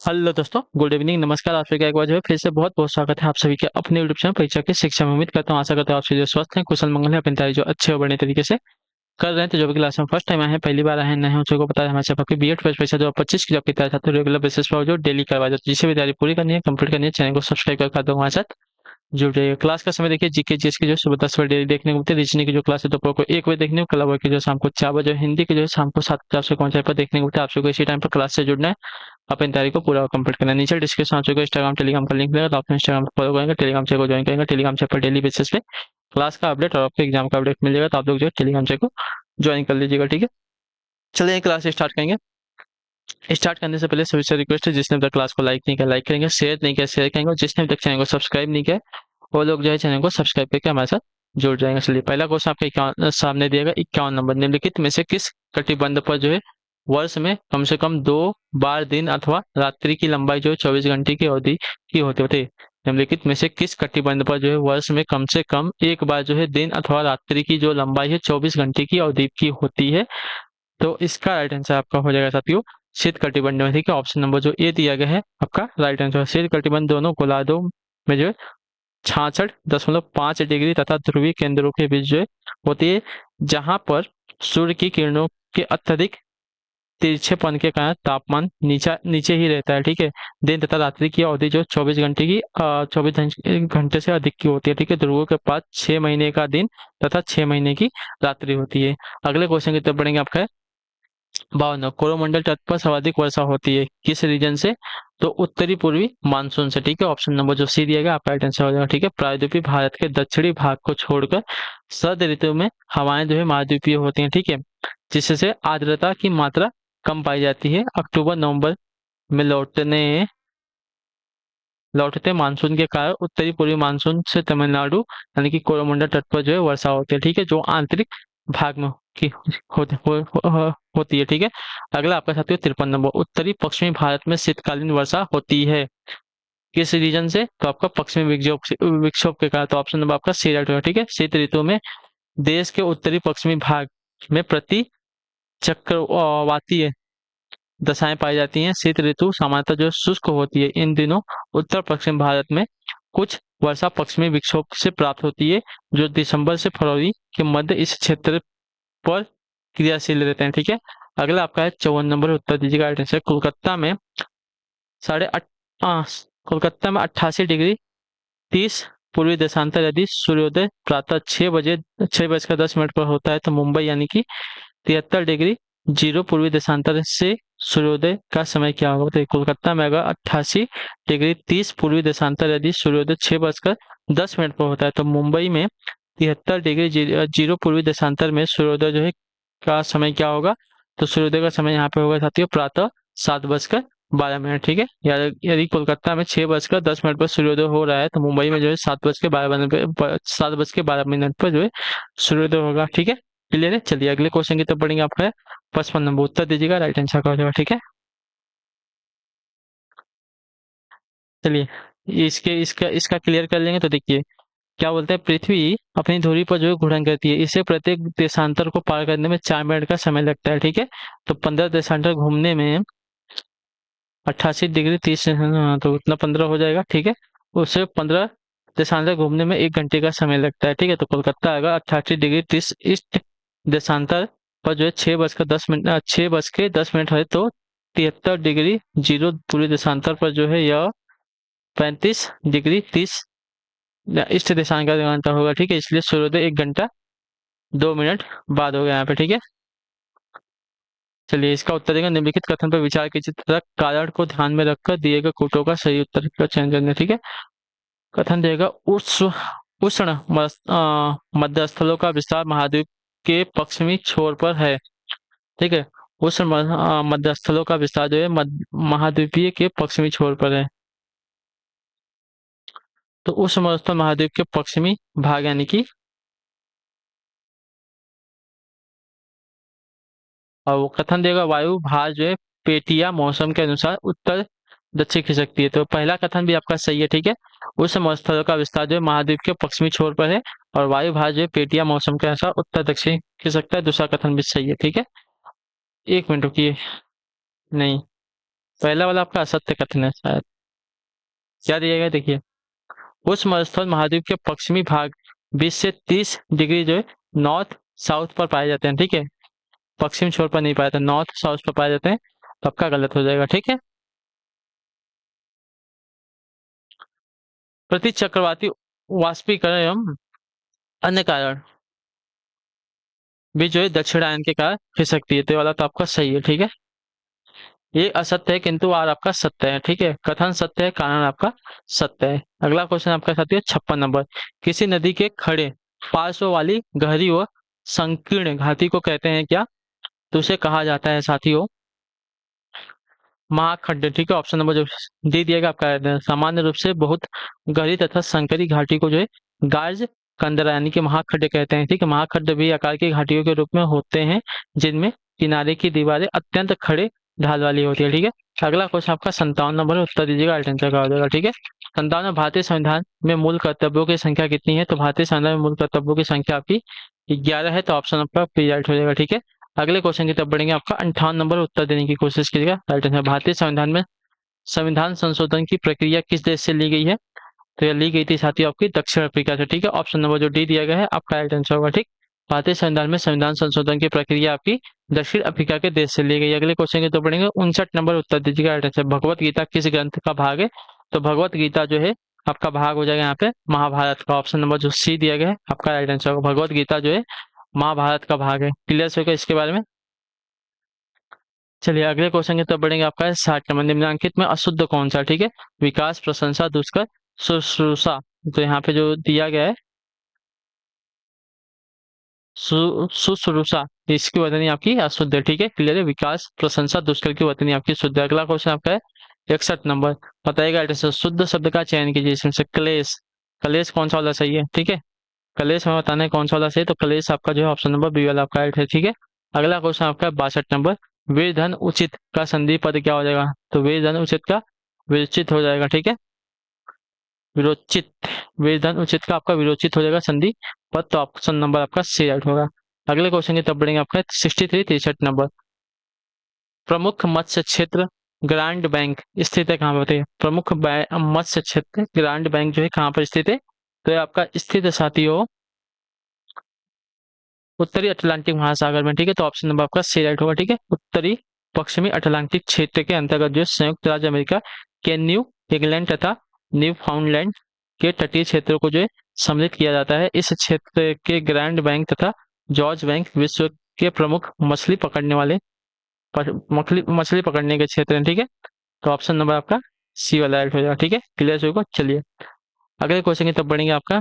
Hello दोस्तों, good evening, नमस्कार। आप सभी का एक बार जो है फिर से बहुत बहुत स्वागत है आप सभी के अपने यूट्यूब चैनल परीक्षा की शिक्षा में। उम्मीद करता हूँ, आशा करता हूँ आप सभी जो स्वस्थ हैं, कुशल मंगल है, अपनी तैयारी जो अच्छे और बढ़िया तरीके से कर रहे हैं। तो जो भी क्लास में फर्स्ट टाइम आए हैं, पहली बार आए हैं, नए हैं, उन सबको पता है हमारे से आपकी बीएड फर्स्ट परीक्षा 2025 की जो आपकी तैयारी छात्र रेगुलर बेसिस पर जो डेली करवाई जाती है, जिसे भी तैयारी पूरी करनी है, कंप्लीट करनी है, चैनल को सब्सक्राइब कर दो हमारे साथ जुड़ जाइए। क्लास का समय देखिए, जीके जीएस की जो सुबह 10 बजे डेली देखने को मिलती है। रीजनिंग की जो क्लास है दोपहर को 1 बजे देखने को, कला वर्ग की जो शाम को 4 बजे, हिंदी की जो है शाम को 7 से कौन सा पर देखने को मिलता है। आप सबको इसी टाइम पर क्लास से जुड़ना है, अपनी तैयारी को पूरा कंप्लीट करना है। नीचे डिस्क्रिप्शन आप सबको इंस्टाग्राम टेलीग्राम का लिंक मिलेगा, तो आप इंस्टाग्राम फॉलो करेंगे, टेलीग्राम चैनल को ज्वाइन करेंगे। टेलीग्राम चैनल पर डेली बेसिस पे क्लास का अपडेट और आपके एग्जाम का अपडेट मिल जाएगा, तो आप लोग जो है टेलीग्राम चैनल को ज्वाइन कर लीजिएगा, ठीक है। चलिए क्लास स्टार्ट करेंगे। स्टार्ट करने से पहले सभी से रिक्वेस्ट है, जिसने अब तक क्लास को लाइक नहीं किया लाइक करेंगे, शेयर नहीं किया शेयर करेंगे, और जिसने अब तक चैनल को सब्सक्राइब नहीं किया वो लोग जो है चैनल को सब्सक्राइब करके हमारे साथ जुड़ जाएंगे। चलिए पहला क्वेश्चन आपके सामने दिएगा 51 नंबर। निम्नलिखित में से किस कटिबंध पर जो है वर्ष में कम से कम 2 बार दिन अथवा रात्रि की लंबाई जो है 24 घंटे की अवधि की होती होती है। निम्नलिखित में से किस कटिबंध पर जो है वर्ष में कम से कम एक बार जो है दिन अथवा रात्रि की जो लंबाई है 24 घंटे की अवधि की होती है। तो इसका राइट आंसर आपका हो जाएगा साथियों शीत कटिबंध में, ठीक है। ऑप्शन नंबर जो ए दिया गया है आपका राइट आंसर। शीत कटिबंध दोनों गोलार्धों में जो है 66.5 डिग्री तथा ध्रुवीय केंद्रों के बीच जो है होती है, जहां पर सूर्य की किरणों के अत्यधिक तिरछेपन के कारण तापमान नीचा नीचे ही रहता है, ठीक है। दिन तथा रात्रि की अवधि जो 24 घंटे की 24 घंटे से अधिक की होती है, ठीक है। ध्रुवों के पास 6 महीने का दिन तथा 6 महीने की रात्रि होती है। अगले क्वेश्चन की तरफ बढ़ेंगे। आपका 52 कोरोमंडल तट पर सर्वाधिक वर्षा होती है किस रीजन से? तो उत्तरी पूर्वी मानसून से, ठीक है। ऑप्शन नंबर जो सी दिया गया आपका राइट आंसर हो जाएगा, ठीक है। प्रायद्वीपीय भारत के दक्षिणी भाग को छोड़कर शरद ऋतु में हवाएं जो है महाद्वीपीय होती हैं, ठीक है, जिससे आर्द्रता की मात्रा कम पाई जाती है। अक्टूबर नवंबर में लौटते मानसून के कारण उत्तरी पूर्वी मानसून से तमिलनाडु यानी कि कोरोमंडल तट पर जो है वर्षा होती है, ठीक है, जो आंतरिक भाग में की होती है, ठीक है। अगला आपका साथियों 53 नंबर। उत्तरी पश्चिमी भारत में शीतकालीन वर्षा होती है किस रीजन से? तो आपका पश्चिमी विक्षोभ के कारण। तो ऑप्शन नंबर आपका सी राइट होगा, ठीक है। शीत ऋतु में देश के उत्तरी पश्चिमी भाग में प्रति चक्रवाती दशाएं पाई जाती हैं। शीत ऋतु सामान्यतः जो शुष्क होती है। इन दिनों उत्तर पश्चिम भारत में कुछ वर्षा पश्चिमी विक्षोभ से प्राप्त होती है, जो दिसंबर से फरवरी के मध्य इस क्षेत्र पर क्रियाशील रहते हैं, ठीक है। अगला आपका है 54 नंबर। उत्तर दीजिएगा राइट आंसर। साढ़े अट आ, कोलकाता में 88 डिग्री 30 पूर्वी देशांतर यदि सूर्योदय प्रातः 6 बजकर 10 मिनट पर होता है, तो मुंबई यानी कि 73 डिग्री 0 पूर्वी देशांतर से सूर्योदय का समय क्या होगा? तो कोलकाता में अगर 88 डिग्री 30 पूर्वी देशांतर यदि सूर्योदय 6 बजकर 10 मिनट पर होता है, तो मुंबई में 73 डिग्री 0 पूर्वी देशांतर में सूर्योदय जो है का समय क्या होगा? तो सूर्योदय का समय यहाँ पे होगा साथियों प्रातः 7 बजकर 12 मिनट, ठीक है। यदि कोलकाता में 6 बजकर 10 मिनट पर सूर्योदय हो रहा है, तो मुंबई में जो है 7 बज के 12 मिनट पर जो है सूर्योदय होगा, ठीक है। क्लियर है। चलिए अगले क्वेश्चन की तरफ बढ़ेंगे। आपका है 55 नंबर। उत्तर दीजिएगा राइट आंसर का हो जाएगा, ठीक है। चलिए इसके इसका इसका क्लियर कर लेंगे। तो देखिए क्या बोलते हैं, पृथ्वी अपनी धुरी पर जो है घूर्णन करती है। इसे प्रत्येक देशांतर को पार करने में 4 मिनट का समय लगता है, ठीक है। तो 15 देशांतर घूमने में 88 डिग्री 30, हाँ, तो उतना 15 हो जाएगा, ठीक है। उससे 15 देशांतर घूमने में 1 घंटे का समय लगता है, ठीक है। तो कोलकाता आएगा 88 डिग्री 30 ईस्ट देशांतर पर जो है 6 बज के 10 मिनट है, तो 73 डिग्री 0 पूर्वी देशांतर पर जो है यह 35 डिग्री 30 ईस्ट देशांतर होगा, ठीक है। इसलिए सूर्योदय 1 घंटा 2 मिनट बाद होगा यहाँ पे, ठीक है। चलिए इसका उत्तर देगा। निम्नलिखित कथन पर विचार कीजिए तथा कारण को ध्यान में रखकर दिए गए कोटों का सही उत्तर का चयन करना, ठीक है। कथन देगा उष्ण मध्यस्थलों का विस्तार महाद्वीप के पश्चिमी छोर पर है, ठीक है। उष्ण मध्यस्थलों का विस्तार जो है महाद्वीपीय के पश्चिमी छोर पर है। तो उष्ण मध्यस्थल महाद्वीप के पश्चिमी भाग यानी कि, और वो कथन देगा वायु भार जो है पेटिया मौसम के अनुसार उत्तर दक्षिण खिसकती है। तो पहला कथन भी आपका सही है, ठीक है। उस स्थलों का विस्तार जो है महाद्वीप के पश्चिमी छोर पर है, और वायु भार जो है पेटिया मौसम के अनुसार उत्तर दक्षिण खिसकता है। दूसरा कथन भी सही है, ठीक है। 1 मिनट रुकिए। नहीं, पहला वाला आपका असत्य कथन है शायद। क्या दिया गया देखिए, उस मरुस्थल महाद्वीप के पश्चिमी भाग 20 से 30 डिग्री जो है नॉर्थ साउथ पर पाए जाते हैं, ठीक है। पश्चिम छोर पर नहीं पाए जाते, नॉर्थ साउथ पर पाए जाते हैं, तो आपका गलत हो जाएगा, ठीक है। प्रति चक्रवाती वाष्पीकरण एवं अन्य कारण भी जो है दक्षिणायन के कारण खिसकती है, तो ये वाला तो आपका सही है, ठीक है। ये असत्य है किंतु आर आपका सत्य है, ठीक है। कथन सत्य है, कारण आपका सत्य है। अगला क्वेश्चन आपका साथी है 56 नंबर। किसी नदी के खड़े पार्श्व वाली गहरी व संकीर्ण घाटी को कहते हैं क्या? तो उसे कहा जाता है साथियों महाखड्ड, ठीक है। ऑप्शन नंबर जो डी दिएगा आपका सामान्य रूप से बहुत गहरी तथा संकरी घाटी को जो है गार्ज कंदरा यानी कि महाखड्ड कहते हैं, ठीक है। महाखड्ड भी आकार की घाटियों के रूप में होते हैं जिनमें किनारे की दीवारें अत्यंत खड़े ढाल वाली होती है, ठीक है। अगला क्वेश्चन आपका 57 नंबर है, उत्तर दीजिएगा, अल्टेंसा का हो जाएगा, ठीक है। 57 भारतीय संविधान में मूल कर्तव्यों की संख्या कितनी है? तो भारतीय संविधान में मूल कर्तव्यों की संख्या आपकी 11 है, तो ऑप्शन आपका बी राइट हो जाएगा, ठीक है। अगले क्वेश्चन की तरफ बढ़ेंगे, आपका 58 नंबर उत्तर देने की कोशिश कीजिएगा। राइट आंसर, भारतीय संविधान में संविधान संशोधन की प्रक्रिया किस देश से ली गई है? तो यह ली गई थी साथियों आपकी दक्षिण अफ्रीका से, ठीक है। ऑप्शन नंबर जो डी दिया गया है आपका राइट आंसर होगा, ठीक। भारतीय संविधान में संविधान संशोधन की प्रक्रिया आपकी दक्षिण अफ्रीका के देश से ली गई। अगले क्वेश्चन की तरफ बढ़ेंगे, 59 नंबर उत्तर दीजिएगा राइट आंसर। भगवत गीता किस ग्रंथ का भाग है? तो भगवत गीता जो है आपका भाग हो जाएगा यहाँ पे महाभारत का। ऑप्शन नंबर जो सी दिया गया है आपका राइट आंसर होगा, भगवत गीता जो है महाभारत का भाग है। क्लियर होगा इसके बारे में? चलिए अगले क्वेश्चन की तरफ बढ़ेंगे, आपका है 60 नंबर। निम्नलिखित में अशुद्ध कौन सा? ठीक है, विकास, प्रशंसा, दुष्कर, शुश्रूषा। तो यहाँ पे जो दिया गया है शुश्रूषा, इसकी वर्तनी आपकी अशुद्ध है, ठीक है। क्लियर है, विकास, प्रशंसा, दुष्कर की वर्तनी आपकी शुद्ध है। अगला क्वेश्चन आपका है 61 नंबर। बताइएगा ऐसे शुद्ध शब्द का चयन कीजिए, इसमें से क्लेश, कलेश कौन सा वाला सही है? ठीक है, कलेश में बताना है कौन सा वाला सही है, तो कलेश आपका जो है ऑप्शन नंबर बी वाला आपका राइट है, ठीक है। अगला क्वेश्चन आपका है 62 नंबर। वीर उचित का संधि पद क्या हो जाएगा? तो वीर उचित का विरोचित हो जाएगा, ठीक है। विरोचित, वीर उचित का आपका विरोचित हो जाएगा संधि पद, तो ऑप्शन नंबर आपका सी राइट होगा। अगले क्वेश्चन की तरफ बढ़ेंगे, आपका 63 प्रमुख मत्स्य क्षेत्र ग्रांड बैंक स्थित है कहाँ पर? बताइए, प्रमुख मत्स्य क्षेत्र ग्रांड बैंक जो है कहाँ पर स्थित है? तो ये आपका स्थित है साथियों उत्तरी अटलांटिक महासागर में, ठीक है। तो ऑप्शन नंबर आपका सी राइट होगा, ठीक है। उत्तरी पश्चिमी अटलांटिक क्षेत्र के अंतर्गत जो संयुक्त राज्य अमेरिका के न्यू इंग्लैंड तथा न्यू फाउंडलैंड के तटीय क्षेत्रों को जो है सम्मिलित किया जाता है। इस क्षेत्र के ग्रैंड बैंक तथा जॉर्ज बैंक विश्व के प्रमुख मछली पकड़ने वाले मछली पकड़ने के क्षेत्र हैं, ठीक है। तो ऑप्शन नंबर आपका सी वाला राइट हो जाएगा, ठीक है। क्लियर होगा। चलिए अगले क्वेश्चन की तरफ बढ़ेंगे, आपका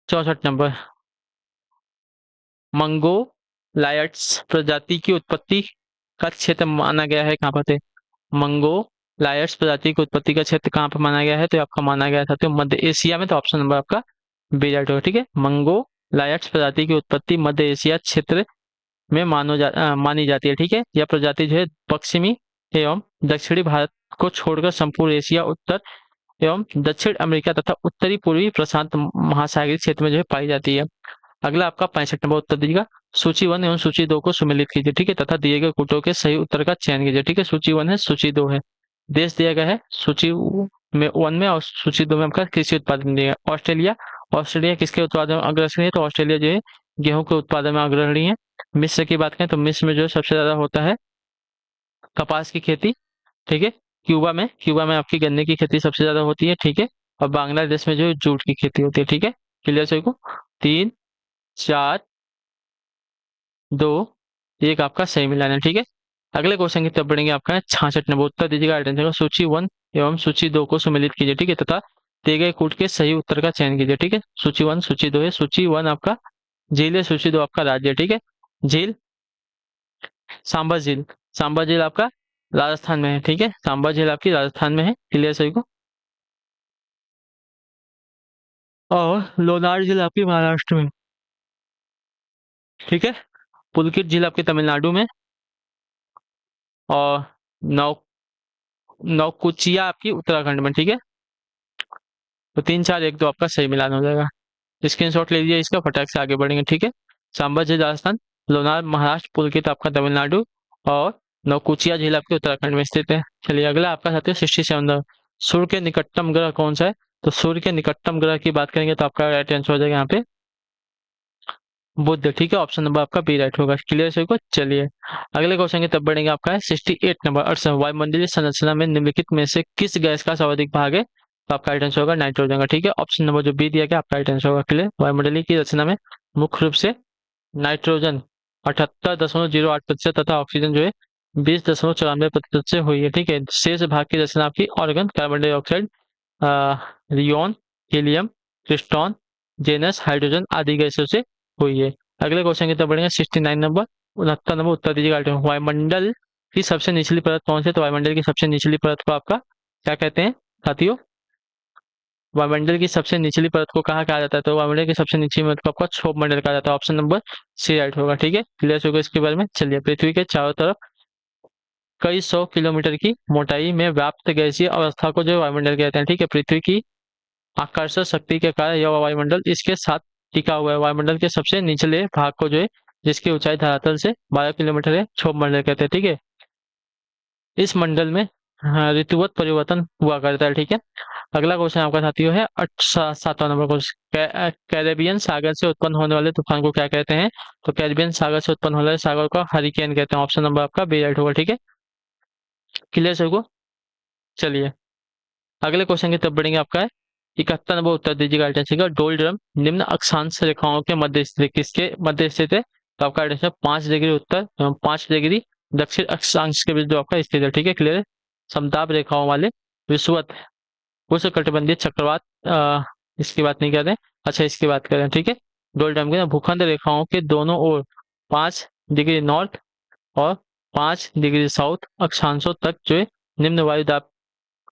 64 नंबर। मंगो लायट्स प्रजाति की उत्पत्ति का क्षेत्र माना गया है कहाँ पर? थे मंगो लायट्स प्रजाति की उत्पत्ति का क्षेत्र कहाँ पर माना गया है? तो आपका माना गया था तो मध्य एशिया में, तो ऑप्शन नंबर आपका बी राइट होगा, ठीक है। मंगो लायट्स प्रजाति की उत्पत्ति मध्य एशिया क्षेत्र में मानी जाती है, ठीक है। यह प्रजाति जो है पश्चिमी एवं दक्षिणी भारत को छोड़कर संपूर्ण एशिया, उत्तर एवं दक्षिण अमेरिका तथा उत्तरी पूर्वी प्रशांत महासागरीय क्षेत्र में जो है पाई जाती है। अगला आपका 65 नंबर उत्तर दीजिएगा। सूची 1 एवं सूची 2 को सुमेलित कीजिए, ठीक है, तथा दिए गए कूटों के सही उत्तर का चयन कीजिए, ठीक है। सूची 1 है, सूची 2 है। देश दिया गया है सूची में 1 में, और सूची 2 में आपका कृषि उत्पादन दिया गया। ऑस्ट्रेलिया, ऑस्ट्रेलिया किसके उत्पादन में अग्रसर है? तो ऑस्ट्रेलिया जो है गेहूं के उत्पादन में अग्रणी है। मिस्र की बात करें तो मिस्र में जो सबसे ज्यादा होता है कपास की खेती, ठीक है। क्यूबा में आपकी गन्ने की खेती सबसे ज्यादा होती है, ठीक है। और बांग्लादेश में जो है जूट की खेती होती है, ठीक है। क्लियर सभी को? 3, 4, 2, 1 आपका सही मिलान है, ठीक है। अगले क्वेश्चन की तरफ बढ़ेंगे, आपका 66 नंबर उत्तर दीजिएगा आइडेंटिफाई सूची 1 एवं सूची 2 को सम्मिलित कीजिए, ठीक है, तथा दिए गए कूट के सही उत्तर का चयन कीजिए, ठीक है। सूची 1 सूची 2 है। सूची 1 आपका झील है, सूची 2 आपका राज्य है, ठीक है। झील सांबर झील, सांबर झील आपका राजस्थान में है, ठीक है। सांबर झील आपकी राजस्थान में है। क्लियर सभी को? और लोनार झील आपकी महाराष्ट्र में, ठीक है। पुलकित झील आपकी तमिलनाडु में, और नौ नौकुचिया आपकी उत्तराखंड में, ठीक है। तो 3, 4, 1, 2 आपका सही मिलान हो जाएगा। स्क्रीनशॉट ले लीजिए इसका, फटाक से आगे बढ़ेंगे, ठीक है। सांबा झील राजस्थान, लोनार महाराष्ट्र, पुलकित आपका तमिलनाडु और नौकुचिया झील आपके उत्तराखंड में स्थित है। चलिए अगला आपका साथियों 67 सूर्य के निकटतम ग्रह कौन सा है? तो सूर्य के निकटतम ग्रह की बात करेंगे तो आपका राइट आंसर हो जाएगा यहाँ पे बुध। ठीक है, ऑप्शन नंबर आपका बी राइट होगा। क्लियर सभी को। चलिए अगले क्वेश्चन की तरफ बढ़ेंगे। आपका है 68 नंबर। अड़सठ वायुमंडलीय संरचना में निम्नलिखित में से किस गैस का सर्वाधिक भाग है? तो आपका राइट आंसर होगा नाइट्रोजन का। ठीक है, ऑप्शन नंबर जो बी दिया गया आपका राइट आंसर होगा। क्लियर, वायुमंडलीय की रचना में मुख्य रूप से नाइट्रोजन 78.08% तथा ऑक्सीजन जो है 20.94% से हुई है। ठीक है, शेष भाग की रचना आपकी ऑर्गन, कार्बन डाइऑक्साइड, रियोन, हीलियम, क्रिस्टॉन, जेनस, हाइड्रोजन आदि गैसों से हुई है। अगले क्वेश्चन की तरफ बढ़ेंगे। 69 नंबर 69 नंबर उत्तर दीजिएगा। वायुमंडल की सबसे निचली परत कौन सी है? तो वायुमंडल की सबसे निचली परत को आपका क्या कहते हैं साथियों? वायुमंडल की सबसे निचली परत को कहा कहा जाता है? तो वायुमंडल की सबसे निचली परत को आपका क्षोभ मंडल कहा जाता है। ऑप्शन नंबर सी राइट होगा। ठीक है, क्लियर होगा इसके बारे में। चलिए पृथ्वी के चारों तरफ कई 100 किलोमीटर की मोटाई में व्याप्त गैसीय अवस्था को जो वायुमंडल कहते हैं। ठीक है, पृथ्वी की आकर्षण शक्ति के कारण यह वायुमंडल इसके साथ टिका हुआ है। वायुमंडल के सबसे निचले भाग को जो है जिसकी ऊंचाई धरातल से 12 किलोमीटर है क्षोभ मंडल कहते हैं। ठीक है, इस मंडल में ऋतुवत परिवर्तन हुआ करता है। ठीक है, अगला क्वेश्चन आपका साथियों है 7वां नंबर क्वेश्चन। कैरेबियन सागर से उत्पन्न होने वाले तूफान को क्या कहते हैं? तो कैरेबियन सागर से उत्पन्न होने वाले सागर को हरिकेन कहते हैं। ऑप्शन नंबर आपका बी राइट होगा। ठीक है, क्लियर सबको। चलिए अगले क्वेश्चन की तरफ बढ़ेंगे। आपका है 71 नंबर उत्तर दीजिएगा। आंसर डोलड्रम निम्न अक्षांश रेखाओं के मध्य स्थित किसके मध्य स्थित है? तो आपका आंसर 5 डिग्री उत्तर एवं 5 डिग्री दक्षिण अक्षांश के बीच जो आपका स्थित है। ठीक है, क्लियर है। समताप रेखाओं वाले विषुवत उष्णकटिबंधीय चक्रवात इसकी बात नहीं कर रहे हैं। अच्छा, इसकी बात करें। ठीक है, डोलड्रम के भूखंड रेखाओं के दोनों ओर 5 डिग्री नॉर्थ और 5 डिग्री साउथ अक्षांशों तक जो है निम्न वायुदाब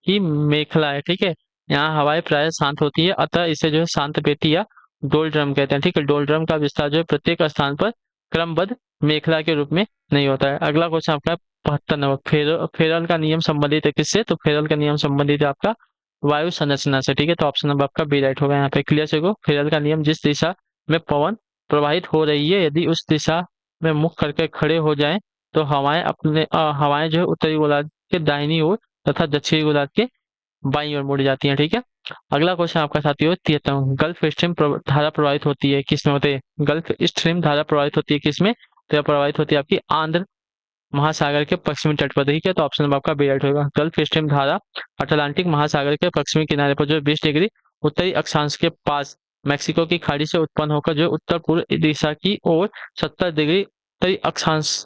की मेखला है। ठीक है, यहाँ हवाएं प्राय शांत होती है, अतः इसे जो है शांत पेटी या डोलड्रम कहते हैं। ठीक है, डोलड्रम का विस्तार जो है प्रत्येक स्थान पर क्रमबद्ध मेखला के रूप में नहीं होता है। अगला क्वेश्चन आपका 72 नंबर फेरल का नियम संबंधित है किससे? तो फेरल का नियम संबंधित है आपका वायु संरचना से। ठीक है, तो ऑप्शन नंबर आपका बी राइट होगा यहाँ पे। क्लियर से को फेरल का नियम जिस दिशा में पवन प्रवाहित हो रही है यदि उस दिशा में मुख करके खड़े हो जाएं तो हवाएं जो है उत्तरी गोलार्ध के दाहिनी ओर तथा दक्षिणी गोलार्ध के बाईं ओर मुड़ जाती है। ठीक है, अगला क्वेश्चन आपका साथियों 73 गल्फ स्ट्रीम धारा प्रवाहित होती है किसमें? होते हैं गल्फ स्ट्रीम धारा प्रवाहित होती है किसमें? तो यह प्रवाहित होती है आपकी आंध्र महासागर के पश्चिमी तट पर। ठीक है, तो ऑप्शन नंबर आपका बी राइट होगा। गल्फ स्ट्रीम धारा अटलांटिक महासागर के पश्चिमी किनारे पर जो 20 डिग्री उत्तरी अक्षांश के पास मैक्सिको की खाड़ी से उत्पन्न होकर जो उत्तर पूर्व दिशा की ओर 70 डिग्री उत्तरी अक्षांश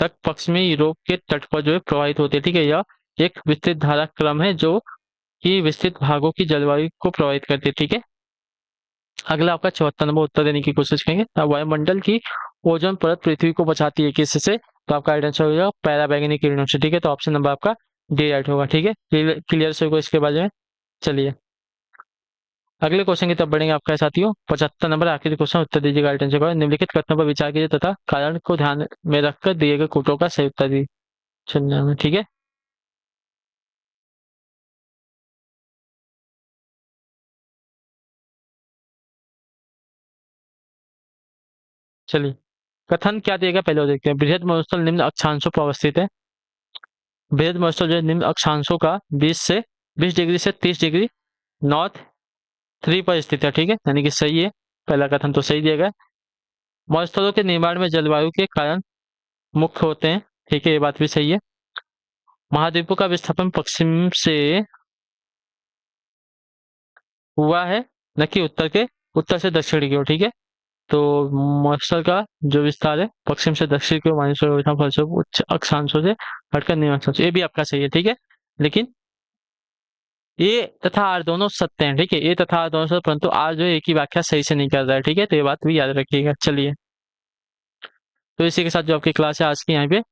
तक पश्चिमी यूरोप के तट पर जो है प्रवाहित होती है। ठीक है, यह एक विस्तृत धारा क्रम है जो कि विस्तृत भागों की जलवायु को प्रभावित करती है। ठीक है, अगला आपका 74 नंबर उत्तर देने की कोशिश करेंगे। वायुमंडल की ओजोन परत पृथ्वी को बचाती है किससे? तो आपका आंसर हो जाएगा पैराबैंगनी किरणों से। ठीक है, तो ऑप्शन नंबर आपका डी राइट होगा। ठीक है, क्लियर से होगा इसके बारे में। चलिए अगले क्वेश्चन की तरफ बढ़ेंगे। आपका साथियों 75 नंबर आखिरी क्वेश्चन उत्तर दीजिएगा। आंसर का निम्नलिखित कथनों पर विचार कीजिए तथा कारण को ध्यान में रखकर दिए गए कोटों का सही उत्तर दी चुनना है। ठीक है, चलिए कथन क्या दिएगा पहले वो देखते हैं। बृहद मरुस्थल निम्न अक्षांशों पर अवस्थित है। बृहद मरुस्थल जो है निम्न अक्षांशों का 20 डिग्री से 30 डिग्री नॉर्थ 3 पर स्थित है। ठीक है, यानी कि सही है, पहला कथन तो सही दिया गया। मरुस्थलों के निर्माण में जलवायु के कारण मुख्य होते हैं। ठीक है, ये बात भी सही है। महाद्वीपों का विस्थापन पश्चिम से हुआ है न कि उत्तर से दक्षिण की ओर। ठीक है, तो मरुस्थल का जो विस्तार है पश्चिम से दक्षिण की ओर माइनस फलस्वरूप उच्च अक्षांशों से हटकर निम्न अक्षांश, ये भी आपका सही है। ठीक है, लेकिन ए तथा आर दोनों सत्य हैं। ठीक है, ए तथा आर दोनों सत्य, परंतु आर जो है एक ही व्याख्या सही से नहीं कर रहा है। ठीक है, तो ये बात भी याद रखिएगा। चलिए तो इसी के साथ जो आपकी क्लास है आज की यहाँ पे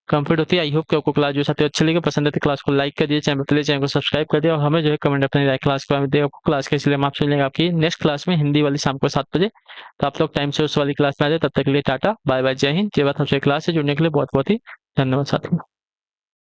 कंप्लीट होती है। आई होप कि आपको क्लास जो साथी अच्छी लगी, पसंद है तो क्लास को लाइक कर दिए, चैनल को सब्सक्राइब कर दिया और हमें जो है कमेंट अपनी राय क्लास के बारे में दिए। आपको क्लास के इसलिए हम आपसे मिलेंगे आपकी नेक्स्ट क्लास में हिंदी वाली शाम को 7 बजे। तो आप लोग टाइम से उस वाली क्लास में आ जाए। तब तक के लिए टाटा बाय बाय, जय हिंद, जय भारत। हमसे क्लास से जुड़ने के लिए बहुत बहुत ही धन्यवाद साथियों।